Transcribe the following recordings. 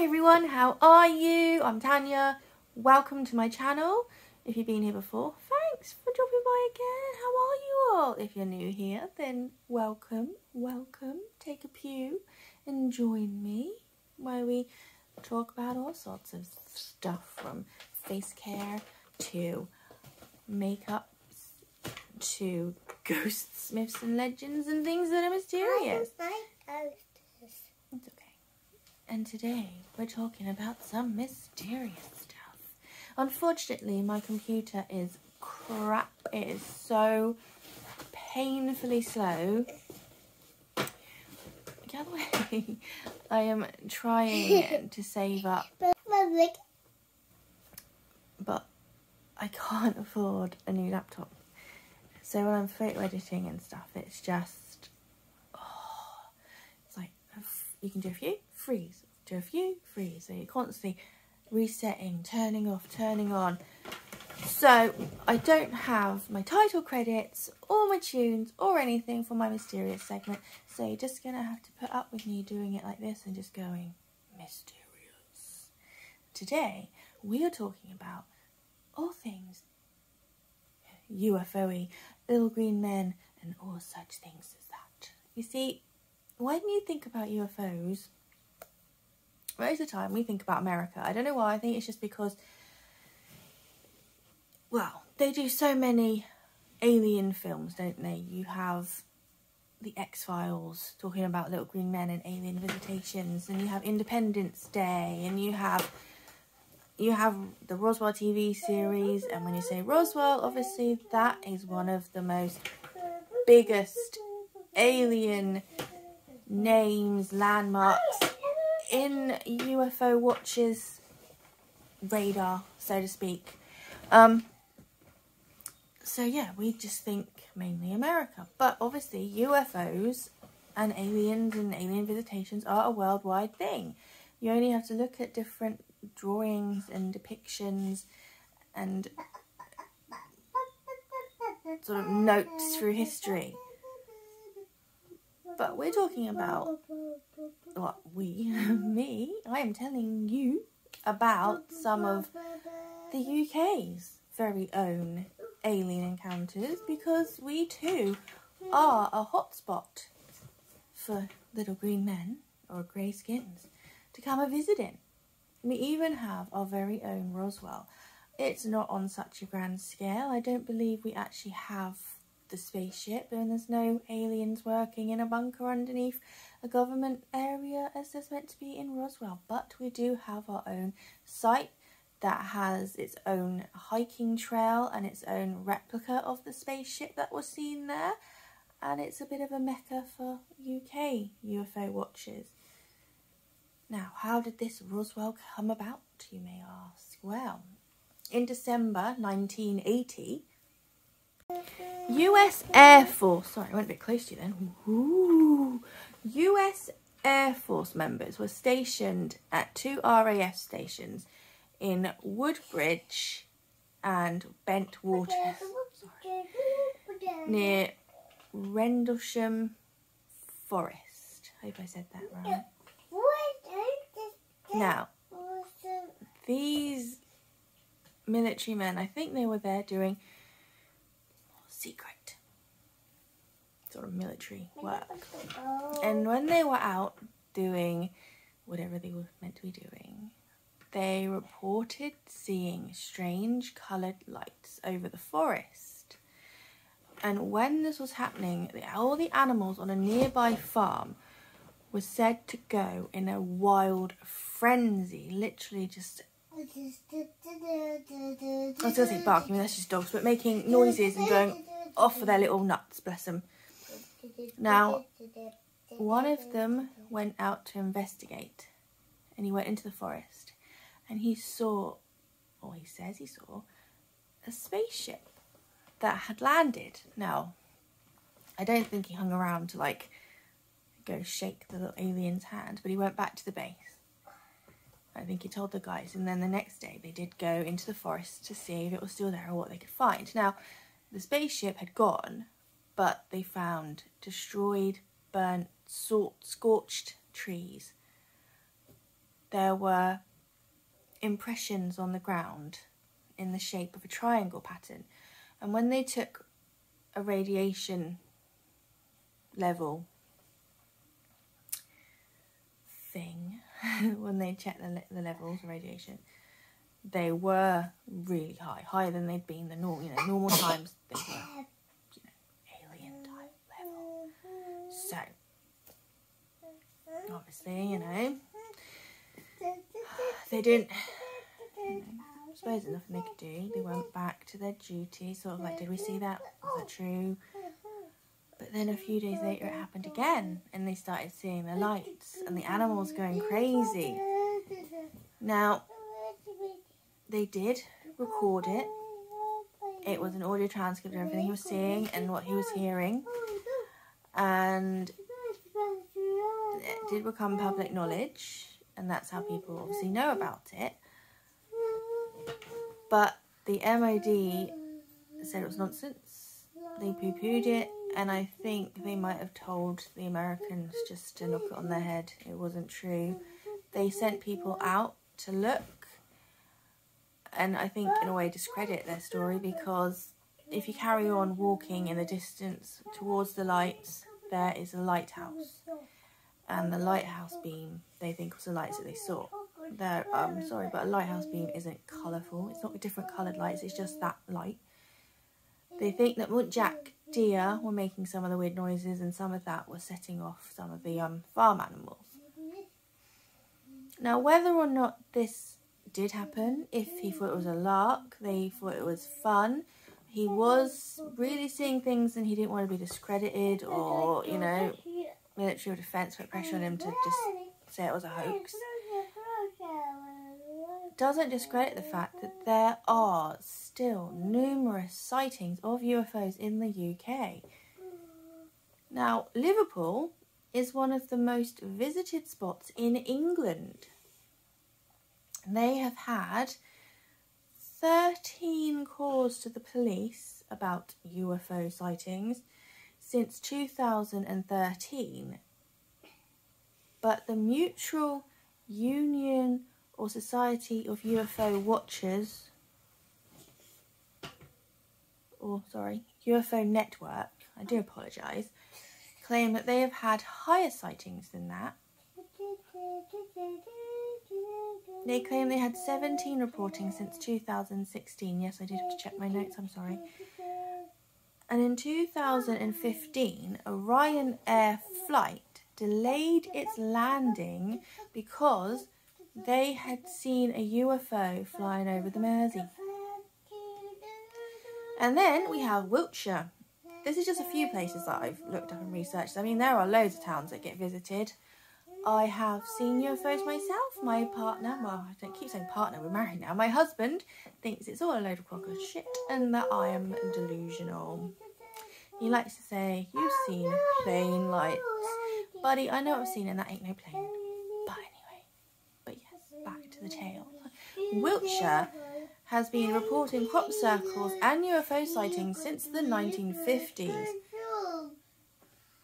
Hi everyone, how are you? I'm Tanya. Welcome to my channel. If you've been here before, thanks for dropping by again. How are you all? If you're new here, then welcome. Take a pew and join me where we talk about all sorts of stuff, from face care to makeup to ghosts, myths and legends and things that are mysterious. It's okay. And today we're talking about some mysterious stuff. Unfortunately, my computer is crap. It is so painfully slow. Get out of the way. I am trying to save up, but I can't afford a new laptop. So when I'm photo editing and stuff, it's just, it's like, you can do a few, freeze, do a few, freeze. So you're constantly resetting, turning off, turning on. So I don't have my title credits or my tunes or anything for my mysterious segment. So you're just going to have to put up with me doing it like this and just going mysterious. Today we are talking about all things UFO-y, little green men and all such things as that. You see, when you think about UFOs, most of the time we think about America. I don't know why. I think it's just because, well, they do so many alien films, don't they? You have the X-Files talking about little green men and alien visitations, and you have Independence Day, and you have the Roswell TV series. And when you say Roswell, obviously that is one of the most biggest alien names, landmarks in UFO watchers' radar, so to speak. So yeah, we just think mainly America, but obviously UFOs and aliens and alien visitations are a worldwide thing. You only have to look at different drawings and depictions and sort of notes through history. But we're talking about, what, me, I am telling you about some of the UK's very own alien encounters, because we too are a hotspot for little green men or grey skins to come and visit in. We even have our very own Roswell. It's not on such a grand scale. I don't believe we actually have the spaceship, and there's no aliens working in a bunker underneath a government area as there's meant to be in Roswell. But we do have our own site that has its own hiking trail and its own replica of the spaceship that was seen there. And it's a bit of a mecca for UK UFO watchers. Now, how did this Roswell come about, you may ask? Well, in December 1980, US Air Force, sorry, I went a bit close to you then. Ooh. US Air Force members were stationed at two RAF stations in Woodbridge and Bentwaters, near Rendlesham Forest. I hope I said that right. Now, these military men, I think they were there doing secret sort of military work. And when they were out doing whatever they were meant to be doing, they reported seeing strange coloured lights over the forest. And when this was happening, all the animals on a nearby farm were said to go in a wild frenzy, literally just, I was going to say barking, that's just dogs, but making noises and going off for their little nuts, bless them. Now, one of them went out to investigate, and he went into the forest, and he saw, or he says he saw, a spaceship that had landed. Now, I don't think he hung around to like go shake the little alien's hand, but he went back to the base. I think he told the guys, and then the next day they did go into the forest to see if it was still there or what they could find. Now, the spaceship had gone, but they found destroyed, burnt, scorched trees there were impressions on the ground in the shape of a triangle pattern. And when they took a radiation level thing, when they checked the levels of radiation, they were really high, higher than they'd been the normal times. They were, alien type level. So, obviously, they didn't. I suppose there's nothing they could do. They went back to their duty, sort of like, did we see that? Was that true? But then a few days later it happened again, and they started seeing the lights and the animals going crazy. Now, they did record it. It was an audio transcript of everything he was seeing and what he was hearing. And it did become public knowledge, and that's how people obviously know about it. But the MOD said it was nonsense. They poo-pooed it, and I think they might have told the Americans just to knock it on their head. It wasn't true. They sent people out to look, and I think in a way discredit their story, because if you carry on walking in the distance towards the lights, there is a lighthouse, and the lighthouse beam, they think, was the lights that they saw. Sorry, but a lighthouse beam isn't colourful. It's not different coloured lights, it's just that light. They think that muntjac deer were making some of the weird noises, and some of that was setting off some of the farm animals. Now, whether or not this did happen, if he thought it was a lark, they thought it was fun, he was really seeing things and he didn't want to be discredited, or, military defence put pressure on him to just say it was a hoax, doesn't discredit the fact that there are still numerous sightings of UFOs in the UK. Now, Liverpool is one of the most visited spots in England. They have had 13 calls to the police about UFO sightings since 2013. But the Mutual Union or Society of UFO Watchers, UFO Network, I do apologise, claim that they have had higher sightings than that. They claim they had 17 reporting since 2016. Yes, I did have to check my notes, I'm sorry. And in 2015, a Ryanair flight delayed its landing because they had seen a UFO flying over the Mersey. And then we have Wiltshire. This is just a few places that I've looked up and researched. I mean, there are loads of towns that get visited. I have seen UFOs myself. My partner, well, I don't keep saying partner, we're married now. My husband thinks it's all a load of crock of shit and that I am delusional. He likes to say, you've seen plane lights. Buddy, I know what I've seen and that ain't no plane. But anyway, yes, back to the tale. Wiltshire has been reporting crop circles and UFO sightings since the 1950s.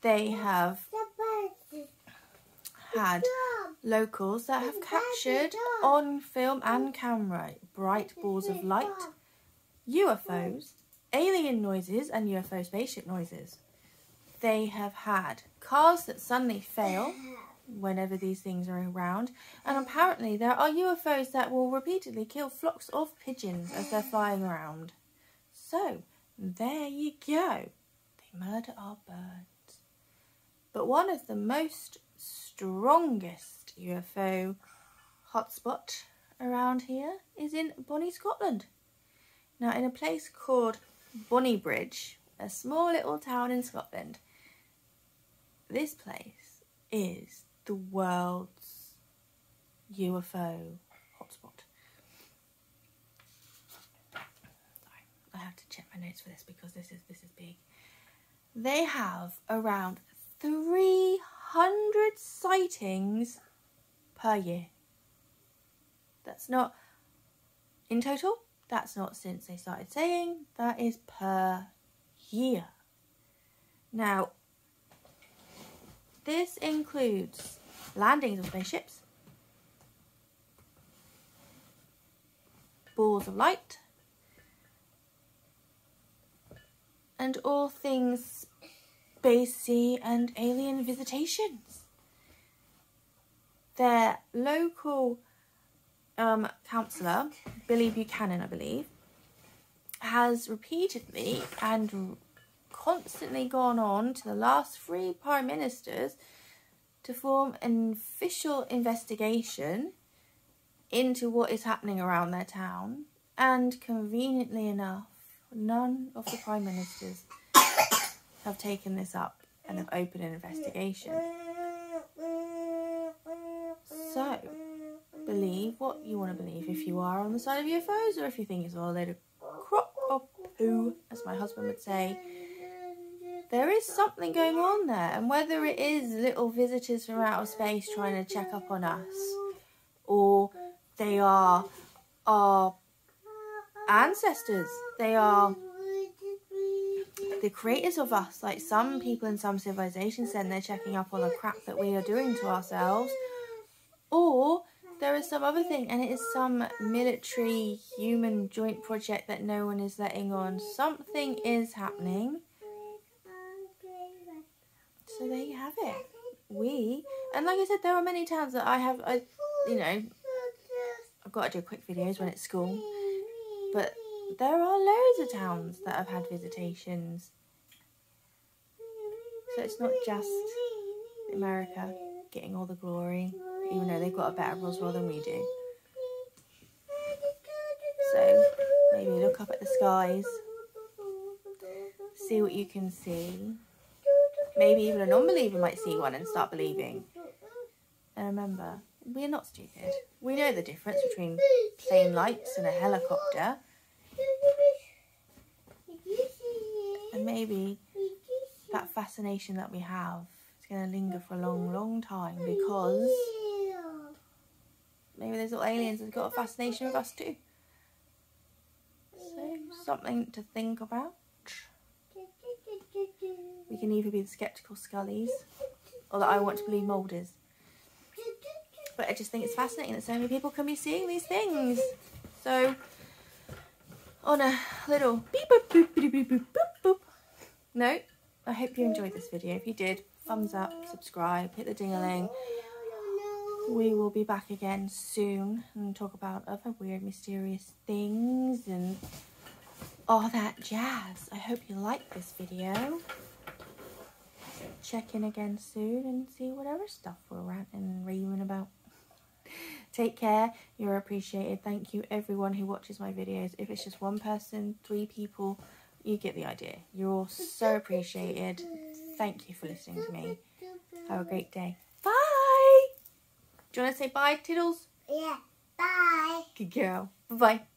They have had locals that have captured on film and camera bright balls of light, UFOs, alien noises and UFO spaceship noises. They have had cars that suddenly fail whenever these things are around, and apparently there are UFOs that will repeatedly kill flocks of pigeons as they're flying around. So, there you go. They murder our birds. But one of the most strongest UFO hotspot around here is in Bonnie, Scotland. Now, in a place called Bonnybridge, a small little town in Scotland, this place is the world's UFO hotspot. Sorry, I have to check my notes for this because this is big. They have around 300 sightings per year. That's not in total. That's not since they started saying. That is per year. Now, this includes landings of spaceships, balls of light, and all things spacey and alien visitations. Their local councillor, Billy Buchanan, I believe, has repeatedly and constantly gone on to the last 3 prime ministers to form an official investigation into what is happening around their town, and conveniently enough, none of the prime ministers have taken this up and have opened an investigation. So, believe what you want to believe, if you are on the side of UFOs or if you think it's all a load of crop of poo, as my husband would say. There is something going on there, and whether it is little visitors from outer space trying to check up on us, or they are our ancestors, they are the creators of us, like some people in some civilizations said, they're checking up on the crap that we are doing to ourselves, or there is some other thing, and it is some military human joint project that no one is letting on. Something is happening. So there you have it. And like I said, there are many towns that I've got to do quick videos when it's school, but there are loads of towns that have had visitations. So it's not just America getting all the glory, even though they've got a better Roswell than we do. So maybe look up at the skies, see what you can see. Maybe even a non-believer might see one and start believing. And remember, we're not stupid. We know the difference between plane lights and a helicopter. And maybe that fascination that we have is going to linger for a long, long time, because maybe those little aliens have got a fascination with us too. So, something to think about. We can either be the sceptical Scullies, or that I want to believe Moulders. But I just think it's fascinating that so many people can be seeing these things. So, on a little beep boop boop boop boop boop boop note, I hope you enjoyed this video. If you did, thumbs up, subscribe, hit the ding-a-ling. We will be back again soon and talk about other weird, mysterious things and all that jazz. I hope you liked this video. Check in again soon and see whatever stuff we're ranting and raving about. Take care. You're appreciated. Thank you everyone who watches my videos. If it's just one person, 3 people, you get the idea. You're all so appreciated. Thank you for listening to me. Have a great day. Bye. Do you want to say bye, Tiddles? Yeah. Bye. Good girl. Bye-bye.